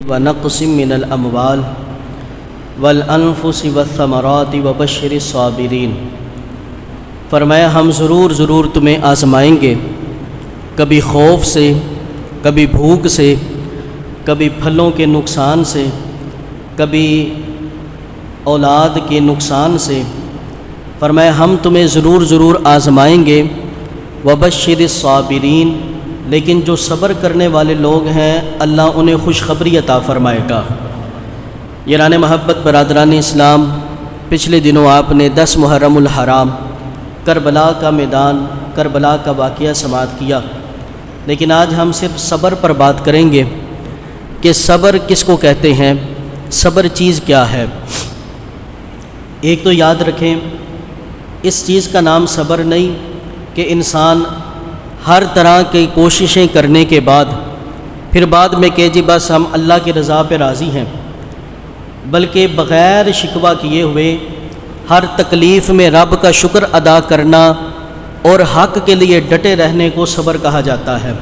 ونقص من الاموال والانفس والثمرات وبشر الصابرین۔ فرمایا ہم ضرور تمہیں آزمائیں گے، کبھی خوف سے، کبھی بھوک سے، کبھی پھلوں کے نقصان سے، کبھی اولاد کے نقصان سے۔ فرمایا ہم تمہیں ضرور آزمائیں گے، وبشر الصابرین، لیکن جو صبر کرنے والے لوگ ہیں اللہ انہیں خوشخبری عطا فرمائے گا۔ یاران محبت، برادران اسلام، پچھلے دنوں آپ نے 10 محرم الحرام کربلا کا میدان، کربلا کا واقعہ سماعت کیا، لیکن آج ہم صرف صبر پر بات کریں گے کہ صبر کس کو کہتے ہیں، صبر چیز کیا ہے۔ ایک تو یاد رکھیں، اس چیز کا نام صبر نہیں کہ انسان ہر طرح کی کوششیں کرنے کے بعد پھر بعد میں کہ جی بس ہم اللہ کی رضا پہ راضی ہیں، بلکہ بغیر شکوہ کیے ہوئے ہر تکلیف میں رب کا شکر ادا کرنا اور حق کے لیے ڈٹے رہنے کو صبر کہا جاتا ہے۔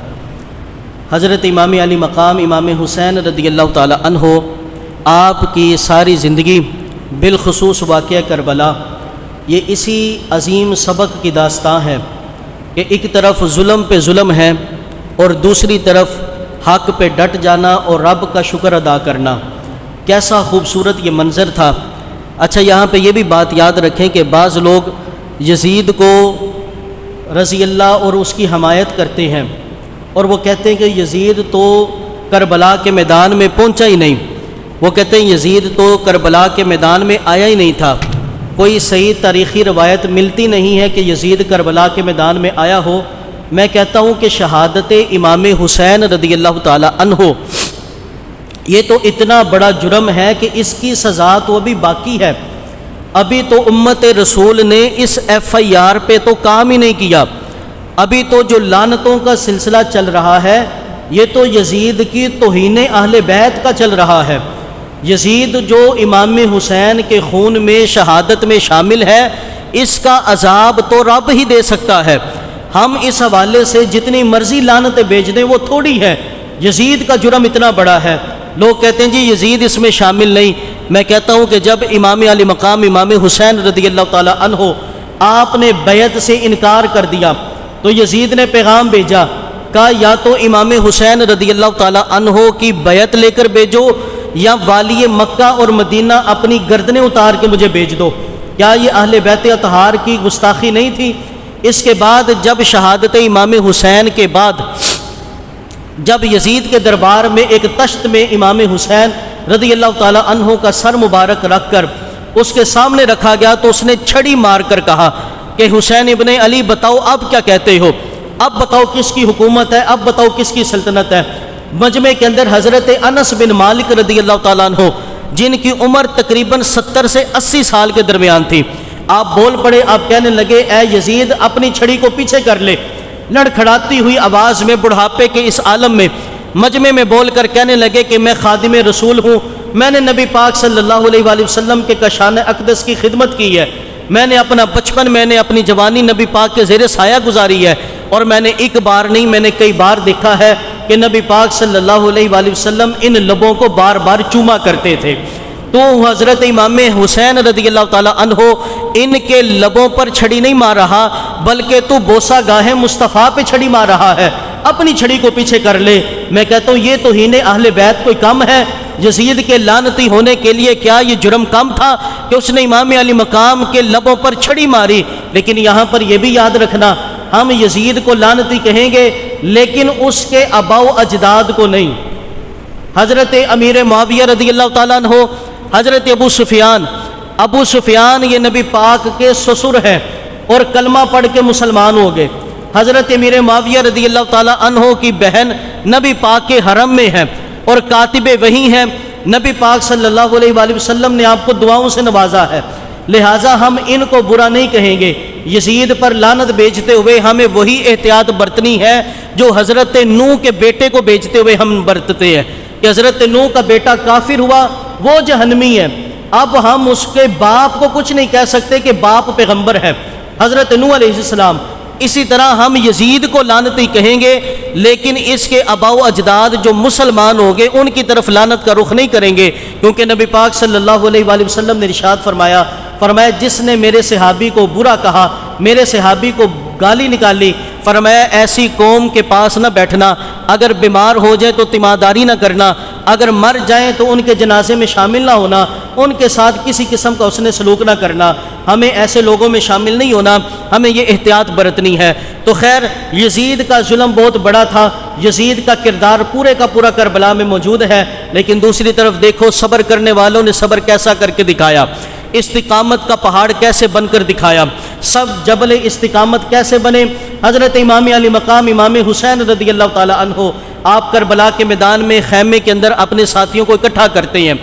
حضرت امام علی مقام امام حسین رضی اللہ تعالی عنہ، آپ کی ساری زندگی بالخصوص واقعہ کربلا یہ اسی عظیم سبق کی داستان ہے کہ ایک طرف ظلم پہ ظلم ہے اور دوسری طرف حق پہ ڈٹ جانا اور رب کا شکر ادا کرنا۔ کیسا خوبصورت یہ منظر تھا۔ اچھا، یہاں پہ یہ بھی بات یاد رکھیں کہ بعض لوگ یزید کو رضی اللہ اور اس کی حمایت کرتے ہیں اور وہ کہتے ہیں کہ یزید تو کربلا کے میدان میں پہنچا ہی نہیں، وہ کہتے ہیں یزید تو کربلا کے میدان میں آیا ہی نہیں تھا۔ کوئی صحیح تاریخی روایت ملتی نہیں ہے کہ یزید کربلا کے میدان میں آیا ہو۔ میں کہتا ہوں کہ شہادت امام حسین رضی اللہ تعالی عنہ یہ تو اتنا بڑا جرم ہے کہ اس کی سزا تو ابھی باقی ہے۔ ابھی تو امت رسول نے اس FIR پہ تو کام ہی نہیں کیا، ابھی تو جو لعنتوں کا سلسلہ چل رہا ہے یہ تو یزید کی توہین اہل بیت کا چل رہا ہے۔ یزید جو امام حسین کے خون میں شہادت میں شامل ہے، اس کا عذاب تو رب ہی دے سکتا ہے۔ ہم اس حوالے سے جتنی مرضی لعنتیں بھیج دیں وہ تھوڑی ہے، یزید کا جرم اتنا بڑا ہے۔ لوگ کہتے ہیں جی یزید اس میں شامل نہیں۔ میں کہتا ہوں کہ جب امام علی مقام امام حسین رضی اللہ تعالی عنہ آپ نے بیعت سے انکار کر دیا تو یزید نے پیغام بھیجا، کہا یا تو امام حسین رضی اللہ تعالی عنہ کی بیعت لے کر بھیجو یا والی مکہ اور مدینہ اپنی گردنیں اتار کے مجھے بھیج دو۔ کیا یہ اہل بیت اطہار کی گستاخی نہیں تھی؟ اس کے بعد جب شہادت امام حسین کے بعد جب یزید کے دربار میں ایک تشت میں امام حسین رضی اللہ تعالی عنہ کا سر مبارک رکھ کر اس کے سامنے رکھا گیا تو اس نے چھڑی مار کر کہا کہ حسین ابن علی بتاؤ اب کیا کہتے ہو، اب بتاؤ کس کی حکومت ہے، اب بتاؤ کس کی سلطنت ہے۔ مجمع کے اندر حضرت انس بن مالک رضی اللہ تعالیٰ عنہ جن کی عمر تقریباً 70 سے 80 سال کے درمیان تھی، آپ بول پڑے، آپ کہنے لگے اے یزید اپنی چھڑی کو پیچھے کر لے۔ لڑکھڑاتی ہوئی آواز میں بڑھاپے کے اس عالم میں مجمع میں بول کر کہنے لگے کہ میں خادم رسول ہوں، میں نے نبی پاک صلی اللہ علیہ وآلہ وسلم کے کشان اقدس کی خدمت کی ہے، میں نے اپنا بچپن، میں نے اپنی جوانی نبی پاک کے زیر سایہ گزاری ہے، اور میں نے ایک بار نہیں میں نے کئی بار دیکھا ہے کہ نبی پاک صلی اللہ علیہ وآلہ وسلم ان لبوں کو بار بار چوما کرتے تھے۔ تو حضرت امام حسین رضی اللہ تعالی عنہ ان کے لبوں پر چھڑی نہیں مار رہا بلکہ تو بوسہ گاہ مصطفیٰ پہ چھڑی مار رہا ہے، اپنی چھڑی کو پیچھے کر لے۔ میں کہتا ہوں یہ توہین اہل بیت کوئی کم ہے؟ یزید کے لعنتی ہونے کے لیے کیا یہ جرم کم تھا کہ اس نے امام علی مقام کے لبوں پر چھڑی ماری؟ لیکن یہاں پر یہ بھی یاد رکھنا، ہم یزید کو لعنتی کہیں گے لیکن اس کے آباء و اجداد کو نہیں۔ حضرت امیر معاویہ رضی اللہ تعالیٰ عنہ، حضرت ابو سفیان یہ نبی پاک کے سسر ہیں اور کلمہ پڑھ کے مسلمان ہو گئے۔ حضرت امیر معاویہ رضی اللہ تعالیٰ عنہ کی بہن نبی پاک کے حرم میں ہیں اور کاتب وحی ہیں، نبی پاک صلی اللہ علیہ وآلہ وسلم نے آپ کو دعاؤں سے نوازا ہے، لہٰذا ہم ان کو برا نہیں کہیں گے۔ یزید پر لعنت بھیجتے ہوئے ہمیں وہی احتیاط برتنی ہے جو حضرت نوح کے بیٹے کو بھیجتے ہوئے ہم برتتے ہیں کہ حضرت نوح کا بیٹا کافر ہوا، وہ جہنمی ہے۔ اب ہم اس کے باپ کو کچھ نہیں کہہ سکتے کہ باپ پیغمبر ہے۔ حضرت نوح علیہ السلام اسی طرح ہم یزید کو لعنتی کہیں گے، لیکن اس کے آباء و اجداد جو مسلمان ہوں گے ان کی طرف لعنت کا رخ نہیں کریں گے، کیونکہ نبی پاک صلی اللہ علیہ وآلہ وسلم نے ارشاد فرمایا جس نے میرے صحابی کو برا کہا، میرے صحابی کو گالی نکالی، فرمایا ایسی قوم کے پاس نہ بیٹھنا، اگر بیمار ہو جائے تو تیمارداری نہ کرنا، اگر مر جائیں تو ان کے جنازے میں شامل نہ ہونا، ان کے ساتھ کسی قسم کا اس نے سلوک نہ کرنا، ہمیں ایسے لوگوں میں شامل نہیں ہونا، ہمیں یہ احتیاط برتنی ہے۔ تو خیر یزید کا ظلم بہت بڑا تھا، یزید کا کردار پورے کا پورا کربلا میں موجود ہے، لیکن دوسری طرف دیکھو صبر کرنے والوں نے صبر کیسا کر کے دکھایا، استقامت کا پہاڑ کیسے بن کر دکھایا، سب جبل استقامت کیسے بنے۔ حضرت امام علی مقام امام حسین رضی اللہ تعالی عنہ آپ کربلا کے میدان میں خیمے کے اندر اپنے ساتھیوں کو اکٹھا کرتے ہیں۔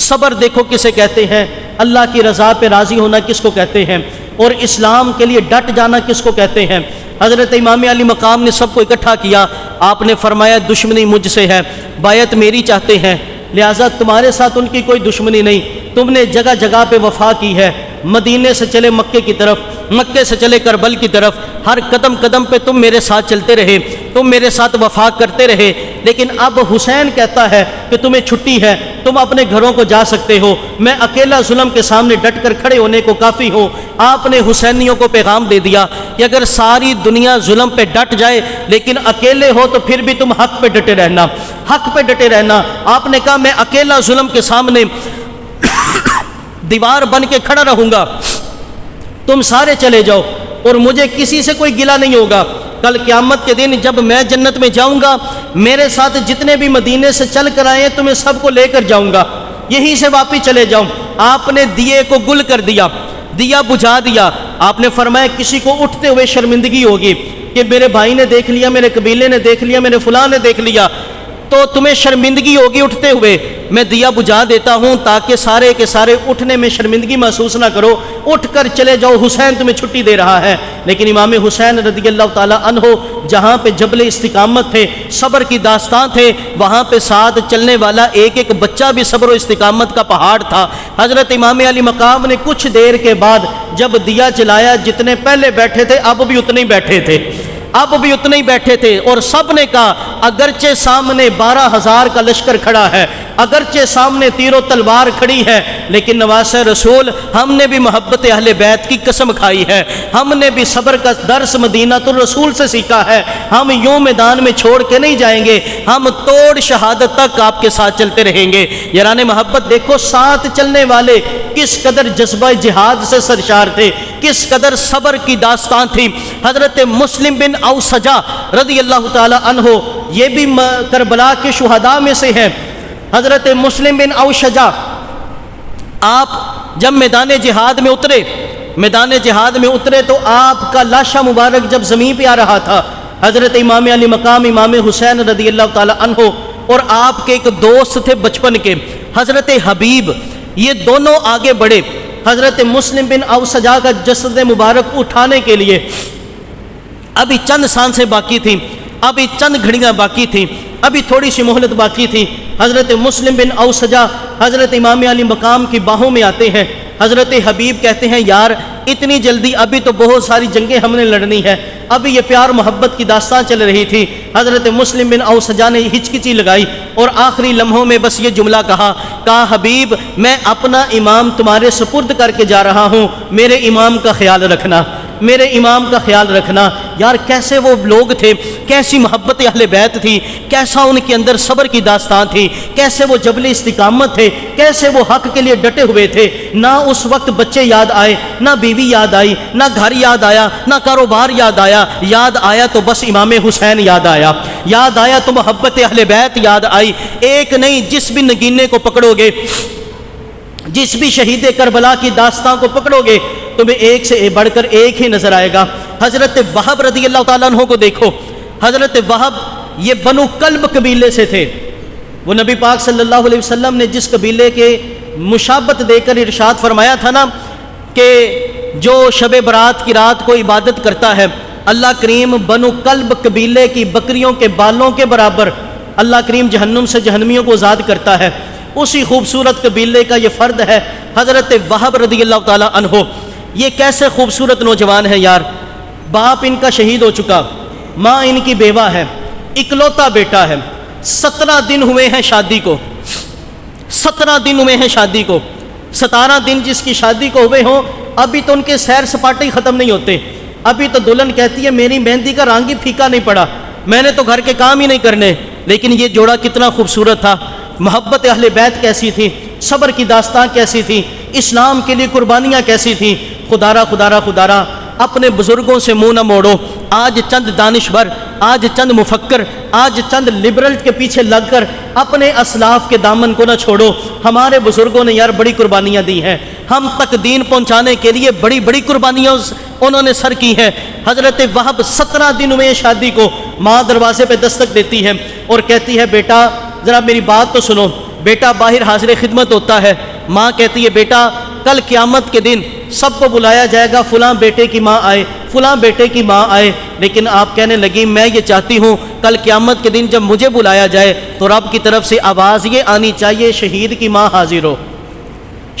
صبر دیکھو کسے کہتے ہیں، اللہ کی رضا پہ راضی ہونا کس کو کہتے ہیں، اور اسلام کے لیے ڈٹ جانا کس کو کہتے ہیں۔ حضرت امام علی مقام نے سب کو اکٹھا کیا، آپ نے فرمایا دشمنی مجھ سے ہے، بیعت میری چاہتے ہیں، لہٰذا تمہارے ساتھ ان کی کوئی دشمنی نہیں، تم نے جگہ جگہ پہ وفا کی ہے، مدینے سے چلے مکے کی طرف، مکے سے چلے کربل کی طرف، ہر قدم قدم پہ تم میرے ساتھ چلتے رہے، تم میرے ساتھ وفا کرتے رہے، لیکن اب حسین کہتا ہے کہ تمہیں چھٹی ہے، تم اپنے گھروں کو جا سکتے ہو، میں اکیلا ظلم کے سامنے ڈٹ کر کھڑے ہونے کو کافی ہوں۔ آپ نے حسینیوں کو پیغام دے دیا کہ اگر ساری دنیا ظلم پہ ڈٹ جائے لیکن اکیلے ہو تو پھر بھی تم حق پہ ڈٹے رہنا، حق پہ ڈٹے رہنا۔ آپ نے کہا میں اکیلا ظلم کے سامنے دیوار بن کے کھڑا رہوں گا، تم سارے چلے جاؤ اور مجھے کسی سے کوئی گلہ نہیں ہوگا، کل قیامت کے دن جب میں جنت میں جاؤں گا میرے ساتھ جتنے بھی مدینے سے چل کر آئے ہیں تمہیں سب کو لے کر جاؤں گا، یہیں سے واپس چلے جاؤں۔ آپ نے دیے کو گل کر دیا، دیا بجھا دیا۔ آپ نے فرمایا کسی کو اٹھتے ہوئے شرمندگی ہوگی کہ میرے بھائی نے دیکھ لیا، میرے قبیلے نے دیکھ لیا، میرے فلاں نے دیکھ لیا، تو تمہیں شرمندگی ہوگی اٹھتے ہوئے، میں دیا بجھا دیتا ہوں تاکہ سارے کے سارے اٹھنے میں شرمندگی محسوس نہ کرو، اٹھ کر چلے جاؤ، حسین تمہیں چھٹی دے رہا ہے۔ لیکن امام حسین رضی اللہ تعالی عنہ جہاں پہ جبل استقامت تھے، صبر کی داستان تھے، وہاں پہ ساتھ چلنے والا ایک ایک بچہ بھی صبر و استقامت کا پہاڑ تھا۔ حضرت امام علی مقام نے کچھ دیر کے بعد جب دیا جلایا، جتنے پہلے بیٹھے تھے اب بھی اتنے ہی بیٹھے تھے، اب بھی اتنے ہی بیٹھے تھے، اور سب نے کہا اگرچہ سامنے 12,000 کا لشکر کھڑا ہے، اگرچہ سامنے تیر و تلوار کھڑی ہے، لیکن نواسہ رسول ہم نے بھی محبت اہل بیت کی قسم کھائی ہے، ہم نے بھی صبر کا درس مدینہ الرسول سے سیکھا ہے، ہم یوں میدان میں چھوڑ کے نہیں جائیں گے، ہم توڑ شہادت تک آپ کے ساتھ چلتے رہیں گے۔ یاران محبت دیکھو ساتھ چلنے والے کس قدر جذبہ جہاد سے سرشار تھے، کس قدر صبر کی داستان تھی۔ حضرت مسلم بن اوسجہ رضی اللہ تعالی عنہ یہ بھی کربلا کے شہداء میں سے ہیں۔ حضرت مسلم بن اوسجہ آپ جب میدان جہاد میں اترے، میدان جہاد میں اترے تو آپ کا لاشا مبارک جب زمین پہ آ رہا تھا، حضرت امام علی مقام امام حسین رضی اللہ تعالی عنہ اور آپ کے ایک دوست تھے بچپن کے حضرت حبیب، یہ دونوں آگے بڑھے حضرت مسلم بن اوسجہ کا جسد مبارک اٹھانے کے لیے۔ ابھی چند سانسیں باقی تھیں، ابھی چند گھڑیاں باقی تھیں، ابھی تھوڑی سی مہلت باقی تھی۔ حضرت مسلم بن اوسجہ حضرت امام علی مقام کی باہوں میں آتے ہیں۔ حضرت حبیب کہتے ہیں یار اتنی جلدی، ابھی تو بہت ساری جنگیں ہم نے لڑنی ہے، ابھی یہ پیار محبت کی داستان چل رہی تھی۔ حضرت مسلم بن اوسجہ نے ہچکچی لگائی اور آخری لمحوں میں بس یہ جملہ کہا حبیب میں اپنا امام تمہارے سپرد کر کے جا رہا ہوں، میرے امام کا خیال رکھنا، میرے امام کا خیال رکھنا۔ یار کیسے وہ لوگ تھے، کیسی محبت اہل بیت تھی، کیسا ان کے اندر صبر کی داستان تھی، کیسے وہ جبل استقامت تھے، کیسے وہ حق کے لیے ڈٹے ہوئے تھے۔ نہ اس وقت بچے یاد آئے، نہ بیوی یاد آئی، نہ گھر یاد آیا، نہ کاروبار یاد آیا، یاد آیا تو بس امام حسین یاد آیا، یاد آیا تو محبت اہل بیت یاد آئی۔ ایک نہیں، جس بھی نگینے کو پکڑو گے، جس بھی شہید کربلا کی داستان کو پکڑو گے تمہیں ایک سے بڑھ کر ایک ہی نظر آئے گا۔ حضرت وہب رضی اللہ تعالیٰ عنہ کو دیکھو، حضرت وہب یہ بنو کلب قبیلے سے تھے۔ وہ نبی پاک صلی اللہ علیہ وسلم نے جس قبیلے کے مشابت دے کر ارشاد فرمایا تھا نا کہ جو شب برات کی رات کو عبادت کرتا ہے، اللہ کریم بنو کلب قبیلے کی بکریوں کے بالوں کے برابر اللہ کریم جہنم سے جہنمیوں کو آزاد کرتا ہے۔ اسی خوبصورت قبیلے کا یہ فرد ہے حضرت وہب رضی اللہ تعالی عنہ۔ یہ کیسے خوبصورت نوجوان ہیں یار، باپ ان کا شہید ہو چکا، ماں ان کی بیوہ ہے، اکلوتا بیٹا ہے، 17 دن ہوئے ہیں شادی کو، 17 دن ہوئے ہیں شادی کو، 17 دن جس کی شادی کو ہوئے ہوں، ابھی تو ان کے سیر سپاٹے ختم نہیں ہوتے، ابھی تو دلہن کہتی ہے میری مہندی کا رنگ ہی پھیکا نہیں پڑا، میں نے تو گھر کے کام ہی نہیں کرنے۔ لیکن یہ جوڑا کتنا خوبصورت تھا، محبت اہل بیت کیسی تھی، صبر کی داستان کیسی تھی، اسلام کے لیے قربانیاں کیسی تھیں۔ خدا را اپنے بزرگوں سے منہ نہ موڑو۔ آج چند دانشور، آج چند مفکر، آج چند لبرل کے پیچھے لگ کر اپنے اسلاف کے دامن کو نہ چھوڑو۔ ہمارے بزرگوں نے یار بڑی قربانیاں دی ہیں، ہم تک دین پہنچانے کے لیے بڑی بڑی قربانیاں انہوں نے سر کی ہیں۔ حضرت وہب 17 دن ہوئے شادی کو، ماں دروازے پہ دستک دیتی ہے اور کہتی ہے بیٹا ذرا میری بات تو سنو۔ بیٹا باہر حاضر خدمت ہوتا ہے، ماں کہتی ہے بیٹا کل قیامت کے دن سب کو بلایا جائے گا، فلاں بیٹے کی ماں آئے، فلاں بیٹے کی ماں آئے۔ لیکن آپ کہنے لگی میں یہ چاہتی ہوں کل قیامت کے دن جب مجھے بلایا جائے تو رب کی طرف سے آواز یہ آنی چاہیے شہید کی ماں حاضر ہو،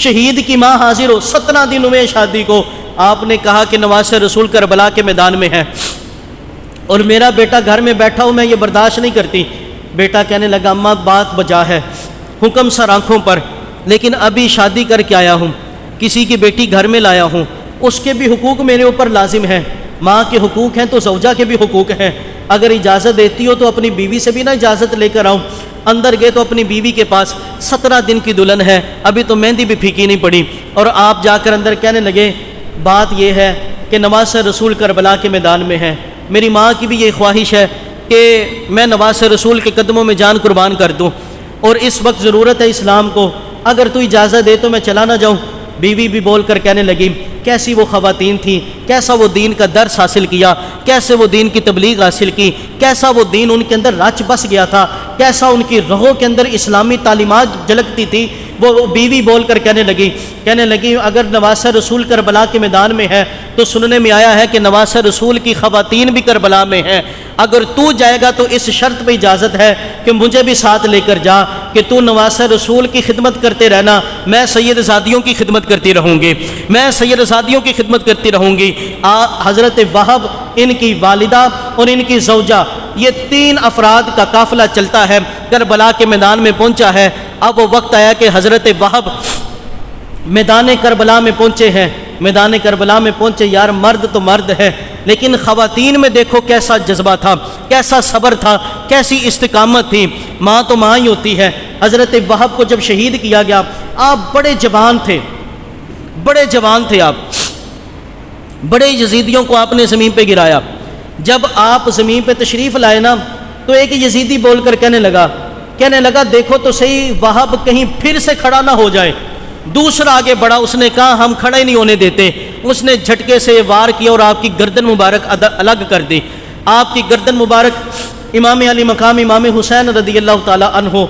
شہید کی ماں حاضر ہو۔ 17 دن ہوئے شادی کو، آپ نے کہا کہ نواسہ رسول کربلا کے میدان میں ہے اور میرا بیٹا گھر میں بیٹھا ہوں، میں یہ برداشت نہیں کرتی۔ بیٹا کہنے لگا اماں بات بجا ہے، حکم سر آنکھوں پر، لیکن ابھی شادی کر کے آیا ہوں، کسی کی بیٹی گھر میں لایا ہوں، اس کے بھی حقوق میرے اوپر لازم ہیں، ماں کے حقوق ہیں تو زوجہ کے بھی حقوق ہیں۔ اگر اجازت دیتی ہو تو اپنی بیوی سے بھی نہ اجازت لے کر آؤں۔ اندر گئے تو اپنی بیوی کے پاس 17 دن کی دلہن ہے، ابھی تو مہندی بھی پھیکی نہیں پڑی، اور آپ جا کر اندر کہنے لگے بات یہ ہے کہ نواسہ رسول کربلا کے میدان میں ہے، میری ماں کی بھی یہ خواہش ہے کہ میں نواسہ رسول کے قدموں میں جان قربان کر دوں، اور اس وقت ضرورت ہے اسلام کو، اگر تو اجازت دے تو میں چلا نہ جاؤں۔ بیوی بھی بول کر کہنے لگی کیسی وہ خواتین تھیں، کیسا وہ دین کا درس حاصل کیا، کیسے وہ دین کی تبلیغ حاصل کی، کیسا وہ دین ان کے اندر رچ بس گیا تھا، کیسا ان کی رگوں کے اندر اسلامی تعلیمات جھلکتی تھی۔ وہ بیوی بول کر کہنے لگی اگر نواسہ رسول کربلا کے میدان میں ہے تو سننے میں آیا ہے کہ نواسہ رسول کی خواتین بھی کربلا میں ہیں، اگر تو جائے گا تو اس شرط پہ اجازت ہے کہ مجھے بھی ساتھ لے کر جا، کہ تو نواسہ رسول کی خدمت کرتے رہنا، میں سید زادیوں کی خدمت کرتی رہوں گی، میں سید زادیوں کی خدمت کرتی رہوں گی۔ حضرت وہب، ان کی والدہ اور ان کی زوجہ، یہ 3 افراد کا قافلہ چلتا ہے، کربلا کے میدان میں پہنچا ہے۔ اب وہ وقت آیا کہ حضرت وہب میدان کربلا میں پہنچے ہیں، میدان کربلا میں پہنچے، یار مرد تو مرد ہے لیکن خواتین میں دیکھو کیسا جذبہ تھا، کیسا صبر تھا، کیسی استقامت تھی۔ ماں تو ماں ہی ہوتی ہے۔ حضرت وہب کو جب شہید کیا گیا، آپ بڑے جوان تھے، آپ بڑے یزیدیوں کو آپ نے زمین پہ گرایا۔ جب آپ زمین پہ تشریف لائے نا تو ایک یزیدی بول کر کہنے لگا دیکھو تو صحیح وہب کہیں پھر سے کھڑا نہ ہو جائے۔ دوسرا آگے بڑھا، اس نے کہا ہم کھڑا ہی نہیں ہونے دیتے۔ اس نے جھٹکے سے وار کیا اور آپ کی گردن مبارک الگ کر دی۔ آپ کی گردن مبارک امام علی مقام امام حسین رضی اللہ تعالی عنہ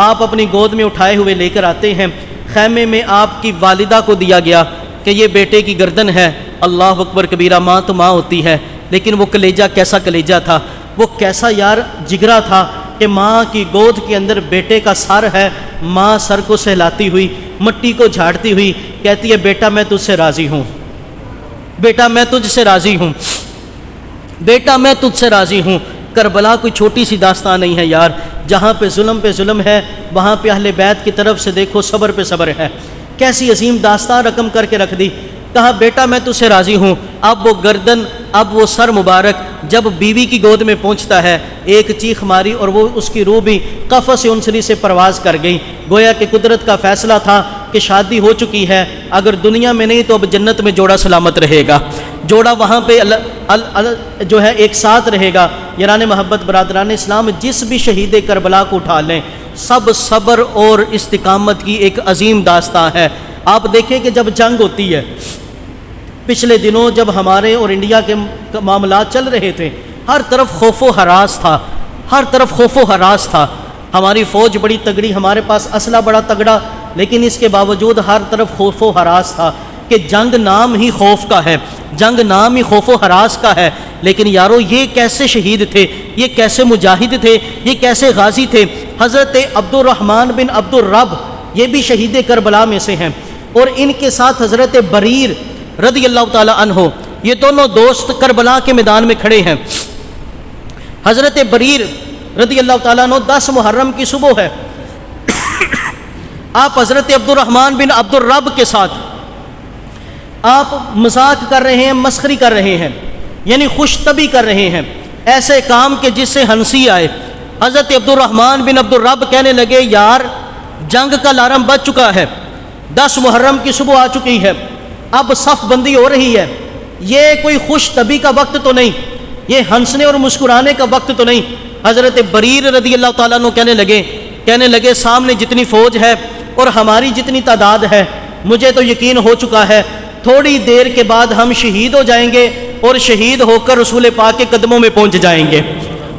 آپ اپنی گود میں اٹھائے ہوئے لے کر آتے ہیں۔ خیمے میں آپ کی والدہ کو دیا گیا کہ یہ بیٹے کی گردن ہے۔ اللہ اکبر کبیرہ، ماں تو ماں ہوتی ہے لیکن وہ کلیجہ کیسا کلیجہ تھا، وہ کیسا یار جگرا تھا کہ ماں کی گود کے اندر بیٹے کا سر ہے، ماں سر کو سہلاتی ہوئی، مٹی کو جھاڑتی ہوئی کہتی ہے بیٹا میں تجھ سے راضی ہوں، بیٹا میں تجھ سے راضی ہوں، بیٹا میں تجھ سے راضی ہوں۔ کربلا کوئی چھوٹی سی داستان نہیں ہے یار، جہاں پہ ظلم ہے وہاں پہ اہل بیت کی طرف سے دیکھو صبر پہ صبر ہے۔ کیسی عظیم داستان رقم کر کے رکھ دی۔ کہا بیٹا میں تجھ سے راضی ہوں۔ اب وہ گردن، اب وہ سر مبارک جب بیوی کی گود میں پہنچتا ہے، ایک چیخ ماری اور وہ اس کی روح بھی قفس انسری سے پرواز کر گئی۔ گویا کہ قدرت کا فیصلہ تھا کہ شادی ہو چکی ہے، اگر دنیا میں نہیں تو اب جنت میں جوڑا سلامت رہے گا، جوڑا وہاں پہ جو ہے ایک ساتھ رہے گا۔ یاران محبت برادران اسلام، جس بھی شہید کربلا کو اٹھا لیں، سب صبر اور استقامت کی ایک عظیم داستان ہے۔ آپ دیکھیں کہ جب جنگ ہوتی ہے، پچھلے دنوں جب ہمارے اور انڈیا کے معاملات چل رہے تھے، ہر طرف خوف و ہراس تھا، ہر طرف خوف و ہراس تھا۔ ہماری فوج بڑی تگڑی، ہمارے پاس اسلحہ بڑا تگڑا، لیکن اس کے باوجود ہر طرف خوف و ہراس تھا کہ جنگ نام ہی خوف کا ہے، جنگ نام ہی خوف و ہراس کا ہے۔ لیکن یارو یہ کیسے شہید تھے، یہ کیسے مجاہد تھے، یہ کیسے غازی تھے۔ حضرت عبد الرحمن بن عبد الرب یہ بھی شہید کربلا میں سے ہیں، اور ان کے ساتھ حضرت بریر رضی اللہ تعالی عنہ یہ دونوں دوست کربلا کے میدان میں کھڑے ہیں۔ حضرت بریر رضی اللہ تعالیٰ عنہ 10 محرم کی صبح ہے، آپ حضرت عبد الرحمن بن عبد الرب کے ساتھ آپ مذاق کر رہے ہیں، مسخری کر رہے ہیں، یعنی خوش طبی کر رہے ہیں، ایسے کام کے جس سے ہنسی آئے۔ حضرت عبد الرحمن بن عبد الرب کہنے لگے یار جنگ کا الارم بج چکا ہے، 10 محرم کی صبح آ چکی ہے، اب صف بندی ہو رہی ہے، یہ کوئی خوش طبی کا وقت تو نہیں، یہ ہنسنے اور مسکرانے کا وقت تو نہیں۔ حضرت بریر رضی اللہ تعالیٰ عنہ کہنے لگے سامنے جتنی فوج ہے اور ہماری جتنی تعداد ہے مجھے تو یقین ہو چکا ہے تھوڑی دیر کے بعد ہم شہید ہو جائیں گے اور شہید ہو کر رسول پاک کے قدموں میں پہنچ جائیں گے۔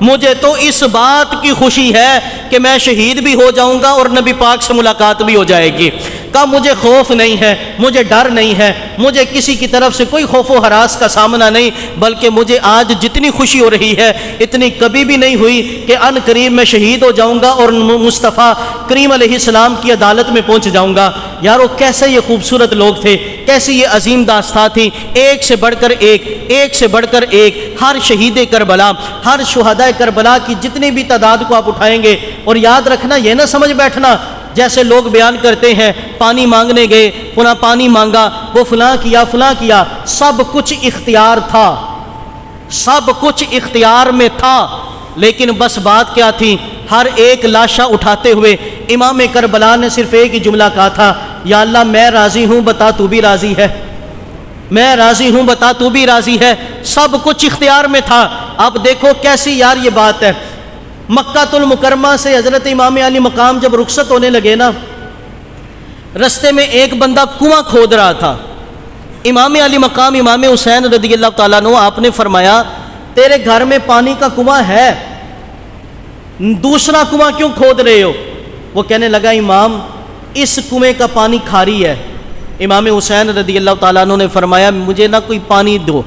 مجھے تو اس بات کی خوشی ہے کہ میں شہید بھی ہو جاؤں گا اور نبی پاک سے ملاقات بھی ہو جائے گی۔ کہا مجھے خوف نہیں ہے، مجھے ڈر نہیں ہے، مجھے کسی کی طرف سے کوئی خوف و ہراس کا سامنا نہیں، بلکہ مجھے آج جتنی خوشی ہو رہی ہے اتنی کبھی بھی نہیں ہوئی کہ ان قریب میں شہید ہو جاؤں گا اور مصطفیٰ کریم علیہ السلام کی عدالت میں پہنچ جاؤں گا۔ یارو کیسے یہ خوبصورت لوگ تھے، کیسی یہ عظیم داستان تھی، ایک سے بڑھ کر ایک، ہر شہید کربلا، ہر شہداء کربلا کی جتنی بھی تعداد کو آپ اٹھائیں گے، اور یاد رکھنا یہ نہ سمجھ بیٹھنا جیسے لوگ بیان کرتے ہیں پانی مانگنے گئے پناہ پانی مانگا، وہ فلاں کیا، سب کچھ اختیار تھا، سب کچھ اختیار میں تھا، لیکن بس بات کیا تھی، ہر ایک لاشا اٹھاتے ہوئے امام کربلا نے صرف ایک ہی جملہ کہا تھا، یا اللہ میں راضی ہوں بتا تو بھی راضی ہے، میں راضی ہوں بتا تو بھی راضی ہے، سب کچھ اختیار میں تھا۔ اب دیکھو کیسی یار یہ بات ہے، مکہ المکرمہ سے حضرت امام علی مقام جب رخصت ہونے لگے نا، رستے میں ایک بندہ کنواں کھود رہا تھا، امام علی مقام امام حسین رضی اللہ تعالیٰ عنہ آپ نے فرمایا تیرے گھر میں پانی کا کنواں ہے، دوسرا کنواں کیوں کھود رہے ہو؟ وہ کہنے لگا امام اس کنویں کا پانی کھاری ہے۔ امام حسین رضی اللہ تعالیٰ عنہ نے فرمایا مجھے نہ کوئی پانی دو۔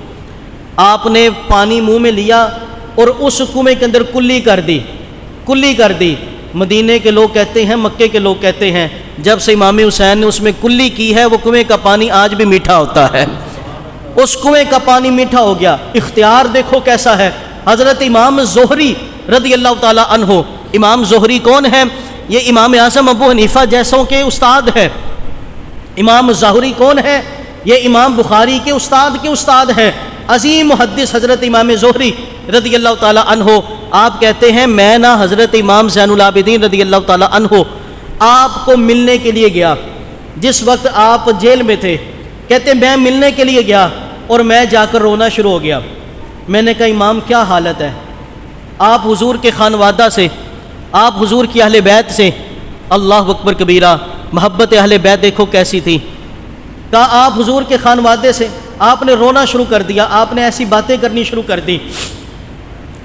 آپ نے پانی منہ میں لیا اور اس کنویں کے اندر کلی کر دی۔ مدینے کے لوگ کہتے ہیں، مکے کے لوگ کہتے ہیں جب سے امام حسین نے اس میں کلی کی ہے وہ کنویں کا پانی آج بھی میٹھا ہوتا ہے، اس کنویں کا پانی میٹھا ہو گیا۔ اختیار دیکھو کیسا ہے۔ حضرت امام زہری رضی اللہ تعالیٰ عنہ، امام زہری کون ہے؟ یہ امام اعظم ابو حنیفہ جیسوں کے استاد ہے۔ امام زہری کون ہے؟ یہ امام بخاری کے استاد ہیں، عظیم محدث حضرت امام زہری رضی اللہ تعالیٰ عنہ۔ آپ کہتے ہیں میں نہ حضرت امام زین العابدین رضی اللہ تعالیٰ عنہ آپ کو ملنے کے لیے گیا، جس وقت آپ جیل میں تھے، کہتے میں ملنے کے لیے گیا اور میں جا کر رونا شروع ہو گیا۔ میں نے کہا امام کیا حالت ہے؟ آپ حضور کے خانوادہ سے، آپ حضور کی اہل بیت سے، اللہ اکبر کبیرہ، محبت اہل بیت دیکھو کیسی تھی۔ کہا آپ حضور کے خانوادے سے، آپ نے رونا شروع کر دیا، آپ نے ایسی باتیں کرنی شروع کر دی۔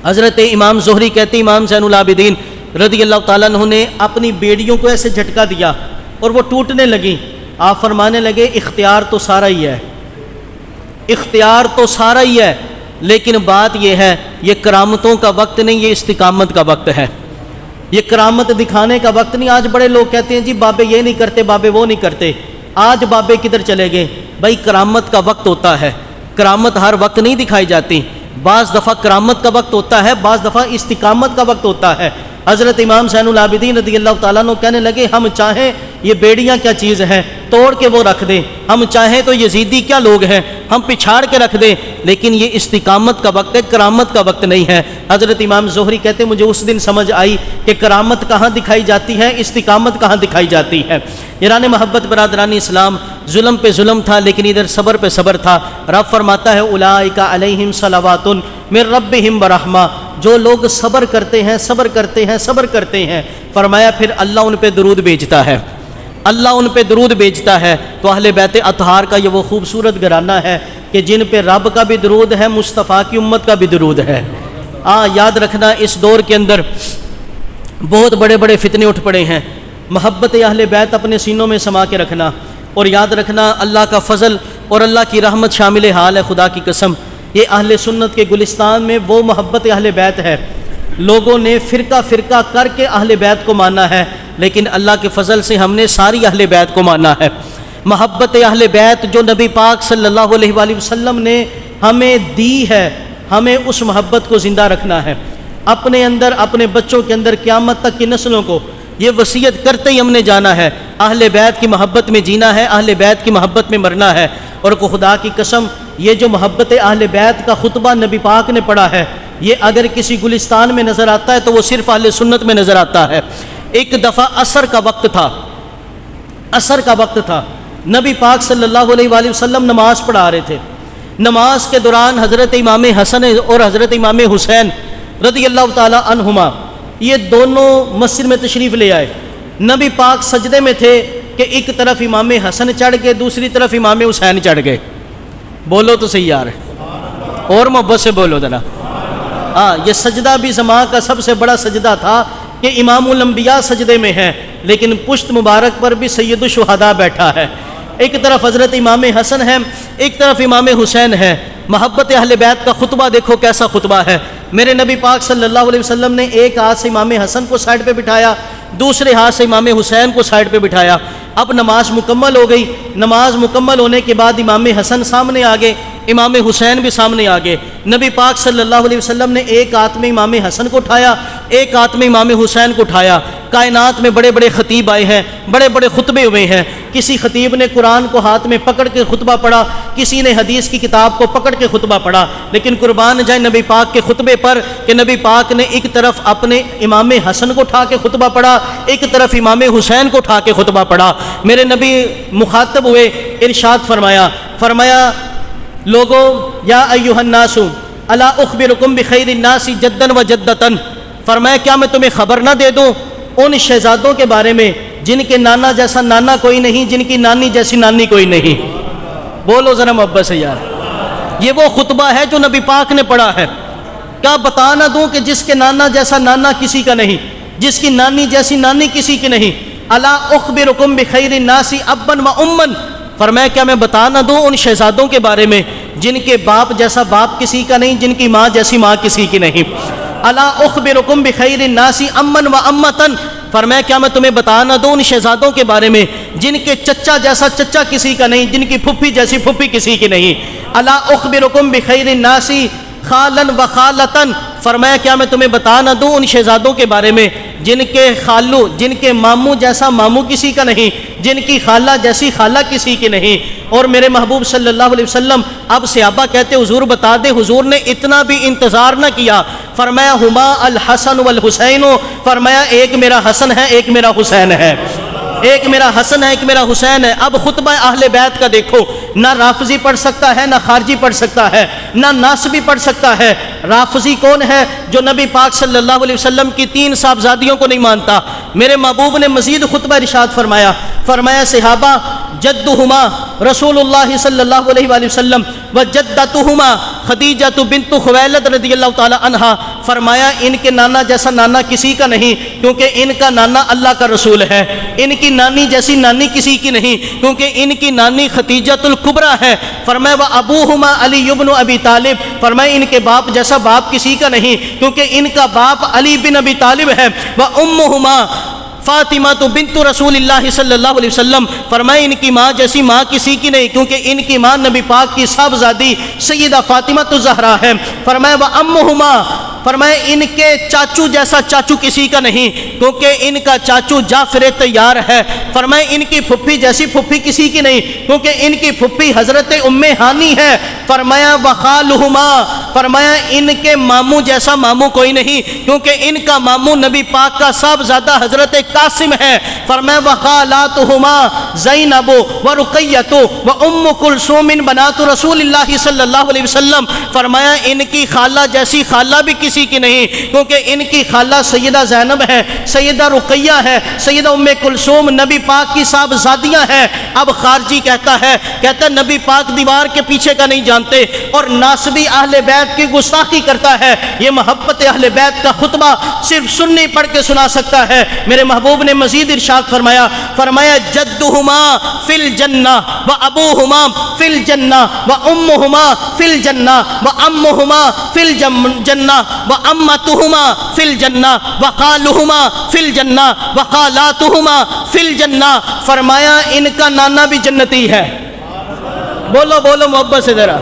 حضرت امام زہری کہتے امام زین العابدین رضی اللہ تعالیٰ عنہ نے اپنی بیڑیوں کو ایسے جھٹکا دیا اور وہ ٹوٹنے لگیں۔ آپ فرمانے لگے اختیار تو سارا ہی ہے، اختیار تو سارا ہی ہے، لیکن بات یہ ہے یہ کرامتوں کا وقت نہیں، یہ استقامت کا وقت ہے، یہ کرامت دکھانے کا وقت نہیں۔ آج بڑے لوگ کہتے ہیں جی بابے یہ نہیں کرتے، بابے وہ نہیں کرتے، آج بابے کدھر چلے گئے؟ بھائی کرامت کا وقت ہوتا ہے، کرامت ہر وقت نہیں دکھائی جاتی، بعض دفعہ کرامت کا وقت ہوتا ہے، بعض دفعہ استقامت کا وقت ہوتا ہے۔ حضرت امام زین العابدین رضی اللہ تعالیٰ عنہ کہنے لگے ہم چاہیں یہ بیڑیاں کیا چیز ہیں توڑ کے وہ رکھ دیں، ہم چاہیں تو یزیدی کیا لوگ ہیں ہم پچھاڑ کے رکھ دیں، لیکن یہ استقامت کا وقت ہے، کرامت کا وقت نہیں ہے۔ حضرت امام زہری کہتے مجھے اس دن سمجھ آئی کہ کرامت کہاں دکھائی جاتی ہے، استقامت کہاں دکھائی جاتی ہے۔ یاران محبت برادران اسلام، ظلم پہ ظلم تھا لیکن ادھر صبر پہ صبر تھا۔ رب فرماتا ہے اولئک علیہم صلوات من ربہم ورحمہ، جو لوگ صبر کرتے ہیں، فرمایا پھر اللہ ان پہ درود بھیجتا ہے، اللہ ان پہ درود بھیجتا ہے۔ تو اہل بیت اطہار کا یہ وہ خوبصورت گھرانہ ہے کہ جن پہ رب کا بھی درود ہے، مصطفیٰ کی امت کا بھی درود ہے۔ یاد رکھنا اس دور کے اندر بہت بڑے بڑے فتنے اٹھ پڑے ہیں، محبت اہل بیت اپنے سینوں میں سما کے رکھنا، اور یاد رکھنا اللہ کا فضل اور اللہ کی رحمت شامل حال ہے، خدا کی قسم یہ اہل سنت کے گلستان میں وہ محبت اہل بیت ہے۔ لوگوں نے فرقہ فرقہ کر کے اہل بیت کو مانا ہے، لیکن اللہ کے فضل سے ہم نے ساری اہل بیت کو مانا ہے۔ محبت اہل بیت جو نبی پاک صلی اللہ علیہ وآلہ وسلم نے ہمیں دی ہے، ہمیں اس محبت کو زندہ رکھنا ہے، اپنے اندر، اپنے بچوں کے اندر، قیامت تک کی نسلوں کو یہ وصیت کرتے ہی ہم نے جانا ہے، اہل بیت کی محبت میں جینا ہے، اہل بیت کی محبت میں مرنا ہے۔ اور کو خدا کی قسم، یہ جو محبت اہل بیت کا خطبہ نبی پاک نے پڑھا ہے، یہ اگر کسی گلستان میں نظر آتا ہے تو وہ صرف اہل سنت میں نظر آتا ہے۔ ایک دفعہ عصر کا وقت تھا، عصر کا وقت تھا، نبی پاک صلی اللہ علیہ وآلہ وسلم نماز پڑھا رہے تھے۔ نماز کے دوران حضرت امام حسن اور حضرت امام حسین رضی اللہ تعالی عنہما یہ دونوں مسجد میں تشریف لے آئے۔ نبی پاک سجدے میں تھے کہ ایک طرف امام حسن چڑھ گئے، دوسری طرف امام حسین چڑھ گئے۔ بولو تو صحیح یار، اور محبت سے بولو ذرا۔ یہ سجدہ بھی زمان کا سب سے بڑا سجدہ تھا کہ امام الانبیاء سجدے میں ہیں، لیکن پشت مبارک پر بھی سید الشہداء بیٹھا ہے۔ ایک طرف حضرت امام حسن ہے، ایک طرف امام حسین ہے۔ محبت اہل بیت کا خطبہ دیکھو کیسا خطبہ ہے۔ میرے نبی پاک صلی اللہ علیہ وسلم نے ایک ہاتھ سے امام حسن کو سائڈ پہ بٹھایا، دوسرے ہاتھ سے امام حسین کو سائڈ پہ بٹھایا۔ اب نماز مکمل ہو گئی۔ نماز مکمل ہونے کے بعد امام حسن سامنے آ گئے، امام حسین بھی سامنے آ گئے۔ نبی پاک صلی اللہ علیہ وسلم نے ایک ہاتھ میں امام حسن کو اٹھایا، ایک ہاتھ میں امام حسین کو اٹھایا۔ کائنات میں بڑے بڑے خطیب آئے ہیں، بڑے بڑے خطبے ہوئے ہیں۔ کسی خطیب نے قرآن کو ہاتھ میں پکڑ کے خطبہ پڑھا، کسی نے حدیث کی کتاب کو پکڑ کے خطبہ پڑھا، لیکن قربان جائیں نبی پاک کے خطبے پر کہ نبی پاک نے ایک طرف اپنے امام حسن کو اٹھا کے خطبہ پڑھا، ایک طرف امام حسین کو اٹھا کے خطبہ پڑھا۔ میرے نبی مخاطب ہوئے، ارشاد فرمایا لوگو یا ایھا الناس الا اخبرکم بخیر الناس جدا و جدتا، فرمایا کیا میں تمہیں خبر نہ دے دوں ان شہزادوں کے بارے میں جن کے نانا جیسا نانا کوئی نہیں، جن کی نانی جیسی نانی کوئی نہیں۔ بولو ذرا محبت سے یار، یہ وہ خطبہ ہے جو نبی پاک نے پڑھا ہے۔ کیا بتا نہ دوں کہ جس کے نانا جیسا نانا کسی کا نہیں، جس کی نانی جیسی نانی کسی کی نہیں۔ الا اخبرکم بخیر الناس ابا و اما، فرمایا کیا میں بتا نہ دوں ان شہزادوں کے بارے میں جن کے باپ جیسا باپ کسی کا نہیں، جن کی ماں جیسی ماں کسی کی نہیں۔ الا اخبرکم بخیر الناس اما و امتا، فرمایا کیا میں تمہیں بتا نہ دوں ان شہزادوں کے بارے میں جن کے چچا جیسا چچا کسی کا نہیں، جن کی پھپھی جیسی پھپھی کسی کی نہیں۔ الا اخبرکم بخیر الناس خالا و خالتا، فرمایا کیا میں تمہیں بتا نہ دوں ان شہزادوں کے بارے میں جن کے خالو، جن کے ماموں جیسا ماموں کسی کا نہیں، جن کی خالہ جیسی خالہ کسی کی نہیں۔ اور میرے محبوب صلی اللہ علیہ وسلم اب صحابہ کہتے حضور بتا دے، حضور نے اتنا بھی انتظار نہ کیا، فرمایا ہما الحسن والحسین، فرمایا ایک میرا حسن ہے ایک میرا حسین ہے، ایک میرا حسن ہے ایک میرا حسین ہے۔ اب خطبہ اہل بیت کا دیکھو، نہ رافضی پڑھ سکتا ہے، نہ خارجی پڑھ سکتا ہے، نہ ناصبی پڑھ سکتا ہے۔ رافضی کون ہے؟ جو نبی پاک صلی اللہ علیہ وسلم کی 3 صاحبزادیوں کو نہیں مانتا۔ میرے محبوب نے مزید خطبہ ارشاد فرمایا صحابہ جدہما رسول اللہ صلی اللہ علیہ وآلہ وسلم و جدتہما خدیجہ بنت خویلد رضی اللہ تعالی عنہا، فرمایا ان کے نانا جیسا نانا کسی کا نہیں کیونکہ ان کا نانا اللہ کا رسول ہے، ان کی نانی جیسی نانی کسی کی نہیں کیونکہ ان کی نانی خدیجۃ الکبریٰ ہے۔ فرمایا و ابوہما علی بن ابی طالب، فرمایا ان کے باپ جیسا باپ کسی کا نہیں کیونکہ ان کا باپ علی بن ابی طالب ہے۔ و امہما فاطمہ بنت رسول اللہ صلی اللہ علیہ وسلم، فرمائے ان کی ماں جیسی ماں کسی کی نہیں کیونکہ ان کی ماں نبی پاک کی صاحبزادی سیدہ فاطمہ الزہرا ہے۔ فرمایا و امہما، فرمائے ان کے چاچو جیسا چاچو کسی کا نہیں کیونکہ ان کا چاچو جعفر طیار ہے۔ فرمائے ان کی پھپھی جیسی پھپھی کسی کی نہیں کیونکہ ان کی پھپھی حضرت ام ہانی ہے۔ فرمایا وخالہما، فرمایا ان کے ماموں جیسا ماموں کوئی نہیں کیونکہ ان کا ماموں نبی پاک کا صاحبزادہ حضرت قاسم ہے۔ فرمایا وخالاتہما زینب و رقیۃ و ام کلثوم بنات رسول اللہ صلی اللہ علیہ وسلم، فرمایا ان کی خالہ جیسی خالہ بھی کسی کی نہیں کیونکہ ان کی خالہ سیدہ زینب ہے، سیدہ رقیہ ہے، سیدہ ام کلثوم نبی پاک کی صاحبزادیاں ہیں۔ اب خارجی کہتا ہے نبی پاک دیوار کے پیچھے کا نہیں جانتے اور ناصبی اہل بیت کی گستاخی کرتا ہے۔ یہ محبت اہل بیت کا خطبہ صرف سنی پڑھ کے سنا سکتا ہے۔ میرے محبوب نے مزید ارشاد فرمایا جدہما فی الجنہ و ابوہما فی الجنہ و امہما فی الجنہ و امہما فی الجنہ و امتہما فی الجنہ و خالہما فی الجنہ و خالاتہما فی الجنہ، فرمایا ان کا نانا بھی جنتی ہے۔ بولو بولو محبت سے ذرا،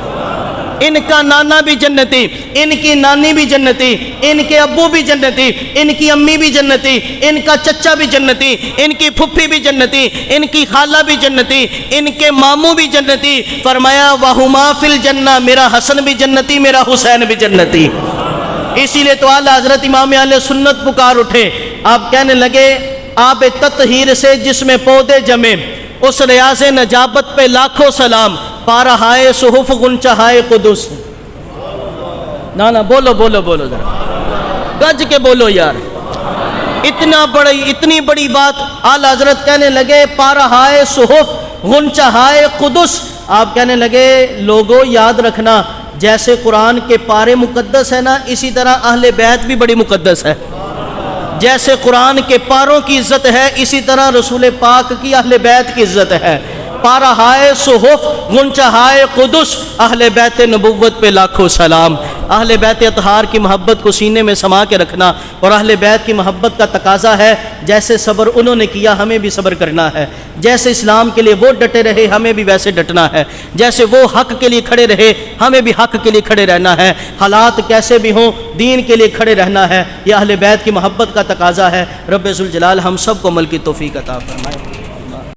ان کا نانا بھی جنتی، ان کی نانی بھی جنتی، ان کے ابو بھی جنتی، ان کی امی بھی جنتی، ان کا چچا بھی جنتی، ان کی پھپھی بھی جنتی، ان کی خالہ بھی جنتی، ان کے ماموں بھی جنتی۔ فرمایا وہما فی الجنہ، میرا حسن بھی جنتی، میرا حسین بھی جنتی۔ اسی لیے تو اعلیٰ حضرت امام اہل سنت پکار اٹھے، آپ کہنے لگے آب تطہیر سے جس میں پودے جمے، اس ریاض نجابت پہ لاکھوں سلام، پارہائے صحف غنچہائے قدس۔ نا بولو بولو بولو ذرا گج کے بولو یار، اتنی بڑی بات اعلیٰ حضرت کہنے لگے پارہائے صحف غنچہائے قدس۔ آپ کہنے لگے لوگوں یاد رکھنا، جیسے قرآن کے پارے مقدس ہے نا، اسی طرح اہل بیت بھی بڑی مقدس ہے۔ جیسے قرآن کے پاروں کی عزت ہے، اسی طرح رسول پاک کی اہل بیت کی عزت ہے۔ پارہائے صحف غنچہائے قدس، اہل بیت نبوت پہ لاکھوں سلام۔ اہل بیت اطہار کی محبت کو سینے میں سما کے رکھنا، اور اہل بیت کی محبت کا تقاضا ہے جیسے صبر انہوں نے کیا ہمیں بھی صبر کرنا ہے، جیسے اسلام کے لیے وہ ڈٹے رہے ہمیں بھی ویسے ڈٹنا ہے، جیسے وہ حق کے لیے کھڑے رہے ہمیں بھی حق کے لیے کھڑے رہنا ہے، حالات کیسے بھی ہوں دین کے لیے کھڑے رہنا ہے۔ یہ اہل بیت کی محبت کا تقاضا ہے۔ رب ذوالجلال ہم سب کو عمل کی توفیق عطا فرمائے۔